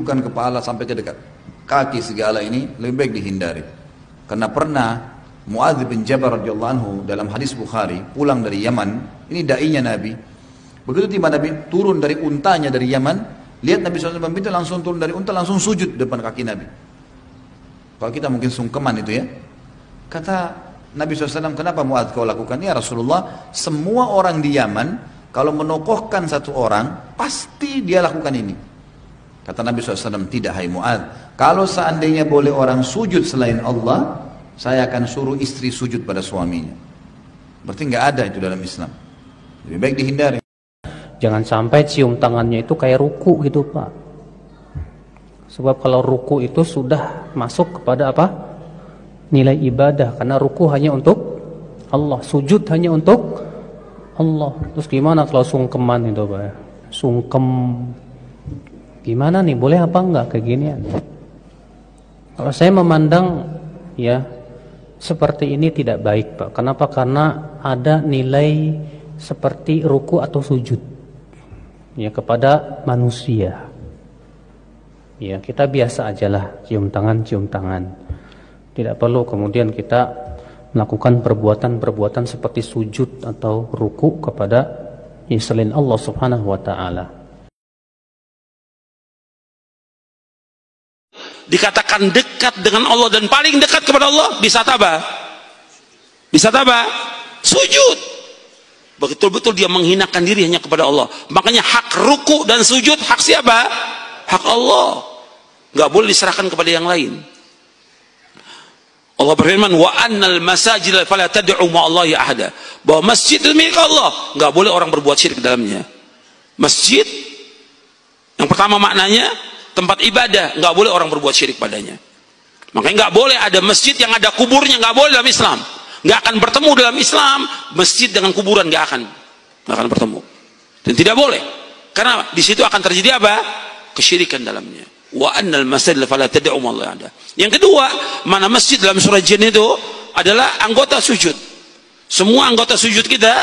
menundukkan kepala sampai ke dekat kaki, segala ini lebih baik dihindari. Karena pernah Muadz bin Jabal radhiyallahu anhu dalam hadis Bukhari pulang dari Yaman, ini dai-nya Nabi. Begitu tiba Nabi turun dari untanya dari Yaman, lihat Nabi SAW itu langsung turun dari unta, langsung sujud depan kaki Nabi. Kalau kita mungkin sungkeman itu ya. Kata Nabi SAW, kenapa Muadz kau lakukan? Ya Rasulullah, semua orang di Yaman kalau menokohkan satu orang, pasti dia lakukan ini. Kata Nabi SAW, tidak hai Muadz, kalau seandainya boleh orang sujud selain Allah, saya akan suruh istri sujud pada suaminya. Berarti nggak ada itu dalam Islam. Lebih baik dihindari. Jangan sampai cium tangannya itu kayak ruku gitu Pak. Sebab kalau ruku itu sudah masuk kepada apa? Nilai ibadah. Karena ruku hanya untuk Allah, sujud hanya untuk Allah. Terus gimana kalau sungkeman itu Pak? Sungkem. Gimana nih, boleh apa enggak kayak ginian? Kalau saya memandang ya seperti ini tidak baik Pak. Kenapa? Karena ada nilai seperti ruku atau sujud ya kepada manusia. Ya, kita biasa ajalah cium tangan. Tidak perlu kemudian kita melakukan perbuatan-perbuatan seperti sujud atau ruku kepada selain Allah Subhanahu wa taala. Dikatakan dekat dengan Allah dan paling dekat kepada Allah di saat apa? Di saat apa? Sujud. Betul-betul dia menghinakan diri hanya kepada Allah. Makanya hak ruku dan sujud hak siapa? Hak Allah. Nggak boleh diserahkan kepada yang lain. Allah berfirman, wa annal masajid fala tad'u ma'allahi ahada. Bahwa masjid itu milik Allah, nggak boleh orang berbuat syirik dalamnya. Masjid yang pertama maknanya tempat ibadah, nggak boleh orang berbuat syirik padanya. Makanya nggak boleh ada masjid yang ada kuburnya, nggak boleh dalam Islam. Nggak akan bertemu dalam Islam masjid dengan kuburan, nggak akan bertemu. Dan tidak boleh, karena di situ akan terjadi apa? Kesyirikan dalamnya. Wa annal masajid fala tad'u ma'allahi ahada. Yang kedua, mana masjid dalam surah Jin itu adalah anggota sujud. Semua anggota sujud kita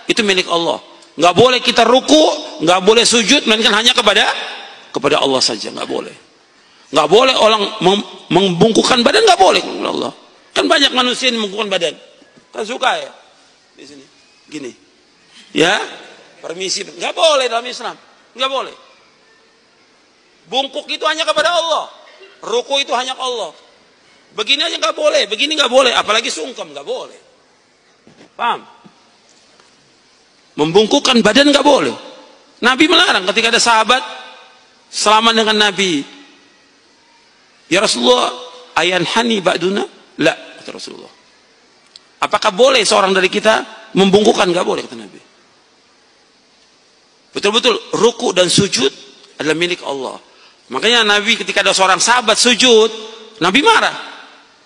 itu milik Allah. Nggak boleh kita ruku, nggak boleh sujud, melainkan hanya kepada Allah saja, nggak boleh. Nggak boleh orang membungkukkan badan, nggak boleh kepada Allah. Kan banyak manusia yang membungkukkan badan. Kan suka ya di sini, gini, ya, permisi, nggak boleh dalam Islam, nggak boleh. Bungkuk itu hanya kepada Allah, ruku itu hanya Allah. Begini aja nggak boleh, begini nggak boleh, apalagi sungkem nggak boleh. Paham? Membungkukkan badan nggak boleh. Nabi melarang ketika ada sahabat selama dengan Nabi. Ya Rasulullah, ayanhani ba'duna? La, kata Rasulullah. Apakah boleh seorang dari kita membungkukkan? Nggak boleh, kata Nabi. Betul-betul ruku dan sujud adalah milik Allah. Makanya Nabi ketika ada seorang sahabat sujud, Nabi marah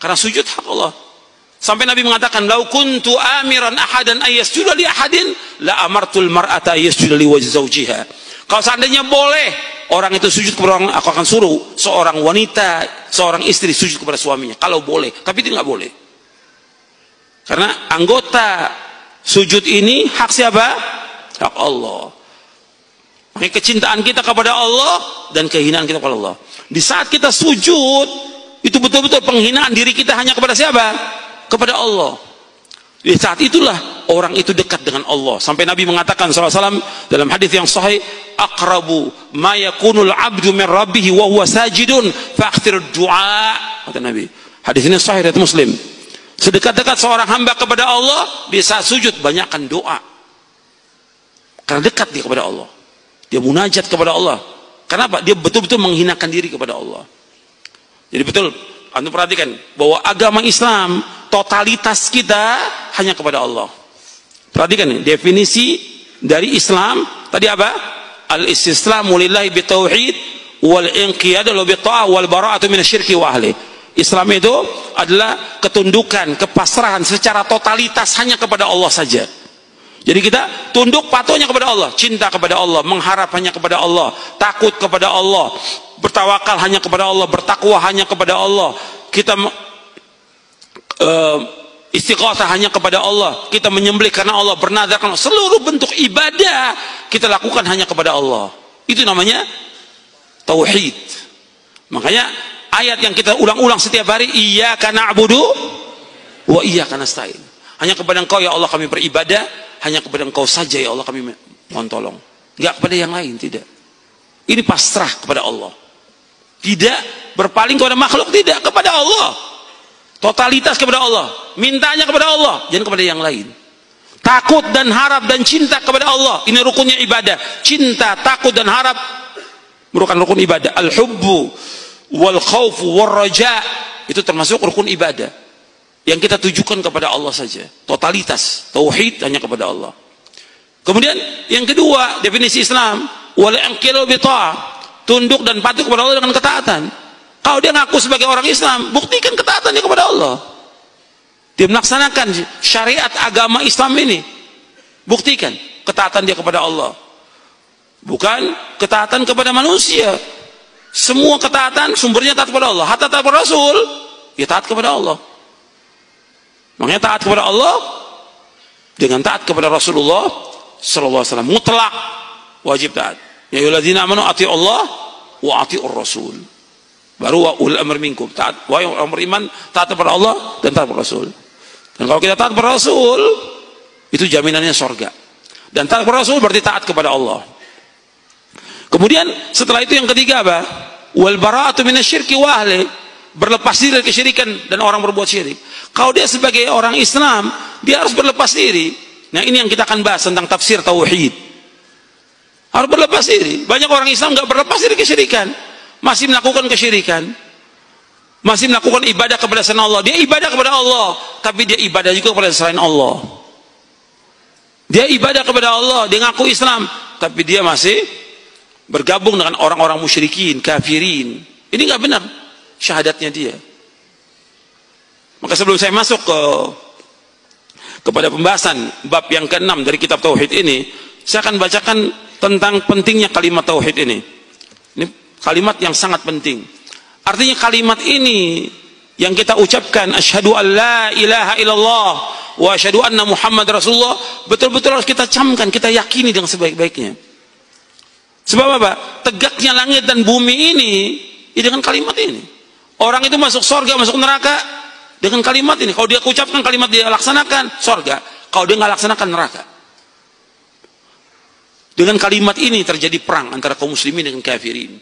karena sujud hak Allah. Sampai Nabi mengatakan, "Lau kuntu amiran ahadan ayyasjuda li ahadin la amartul mar'ata ayyasjuda li wajhi zawjiha." Kalau seandainya boleh orang itu sujud kepada orang, aku akan suruh seorang wanita, seorang istri sujud kepada suaminya. Kalau boleh, tapi itu nggak boleh. Karena anggota sujud ini hak siapa? Hak Allah. Makanya kecintaan kita kepada Allah dan kehinaan kita kepada Allah. Di saat kita sujud, itu betul-betul penghinaan diri kita hanya kepada siapa? Kepada Allah. Di saat itulah orang itu dekat dengan Allah. Sampai Nabi mengatakan SAW dalam hadis yang sahih, aqrabu ma yakunul abdu min rabbih wa huwa sajidun fa'khir du'a. Kata Nabi. Hadis ini sahih riwayat Muslim. Sedekat-dekat seorang hamba kepada Allah di saat sujud, banyakkan doa. Karena dekat dia kepada Allah. Dia munajat kepada Allah. Kenapa? Dia betul-betul menghinakan diri kepada Allah. Jadi betul, Anda perhatikan bahwa agama Islam totalitas kita hanya kepada Allah. Perhatikan nih, definisi dari Islam tadi apa? Al-istislamu lillahi bitauhid wal inqiyadu bi ta'ah wal bara'atu minasyirki wa ahli. Islam itu adalah ketundukan, kepasrahan secara totalitas hanya kepada Allah saja. Jadi kita tunduk patuhnya kepada Allah, cinta kepada Allah, mengharap hanya kepada Allah, takut kepada Allah, bertawakal hanya kepada Allah, bertakwa hanya kepada Allah. Kita istighosah hanya kepada Allah, kita menyembelih karena Allah, bernazar karena Allah. Seluruh bentuk ibadah kita lakukan hanya kepada Allah. Itu namanya tauhid. Makanya ayat yang kita ulang-ulang setiap hari, iyyaka na'budu wa iyyaka nasta'in. Hanya kepada Engkau ya Allah kami beribadah, hanya kepada Engkau saja ya Allah kami mohon tolong. Enggak kepada yang lain, tidak. Ini pasrah kepada Allah. Tidak berpaling kepada makhluk, tidak, kepada Allah. Totalitas kepada Allah. Mintanya kepada Allah, jangan kepada yang lain. Takut dan harap dan cinta kepada Allah. Ini rukunnya ibadah. Cinta, takut dan harap merupakan rukun ibadah. Al-hubbu wal khawfu wal raja, itu termasuk rukun ibadah yang kita tujukan kepada Allah saja. Totalitas, tauhid hanya kepada Allah. Kemudian yang kedua, definisi Islam, wal inqiyadu bi ta'ah, tunduk dan patuh kepada Allah dengan ketaatan. Kalau dia ngaku sebagai orang Islam, buktikan ketaatannya kepada Allah. Dia melaksanakan syariat agama Islam ini, buktikan ketaatan dia kepada Allah, bukan ketaatan kepada manusia. Semua ketaatan sumbernya taat kepada Allah. Hatta taat kepada Rasul, ya taat kepada Allah. Makanya taat kepada Allah dengan taat kepada Rasulullah sallallahu alaihi wasallam, mutlak wajib taat. Ya ayyuhalladzina amanu atii'u Allah wa atii'ur Rasul. Baru wa ulul amri minkum, taat wahai orang beriman, taat kepada Allah dan taat kepada Rasul. Dan kalau kita taat kepada Rasul, itu jaminannya surga. Dan taat kepada Rasul berarti taat kepada Allah. Kemudian setelah itu yang ketiga apa? Wal bara'atu minasyirki wa ahli, berlepas diri dari kesyirikan dan orang berbuat syirik. Kalau dia sebagai orang Islam, dia harus berlepas diri. Nah, ini yang kita akan bahas tentang tafsir tauhid. Harus berlepas diri. Banyak orang Islam nggak berlepas diri kesyirikan, masih melakukan kesyirikan, masih melakukan ibadah kepada selain Allah. Dia ibadah kepada Allah, tapi dia ibadah juga kepada selain Allah. Dia ibadah kepada Allah, dia ngaku Islam, tapi dia masih bergabung dengan orang-orang musyrikin, kafirin. Ini nggak benar syahadatnya dia. Maka sebelum saya masuk kepada pembahasan bab yang ke-6 dari kitab tauhid ini, saya akan bacakan tentang pentingnya kalimat tauhid ini. Ini kalimat yang sangat penting. Artinya kalimat ini yang kita ucapkan, asyhadu an la ilaha illallah wa asyhadu anna Muhammad Rasulullah, betul-betul harus kita camkan, kita yakini dengan sebaik-baiknya. Sebab apa? Tegaknya langit dan bumi ini ya dengan kalimat ini. Orang itu masuk surga, masuk neraka dengan kalimat ini. Kalau dia ucapkan kalimat, dia laksanakan, surga. Kalau dia nggak laksanakan, neraka. Dengan kalimat ini terjadi perang antara kaum muslimin dengan kafirin.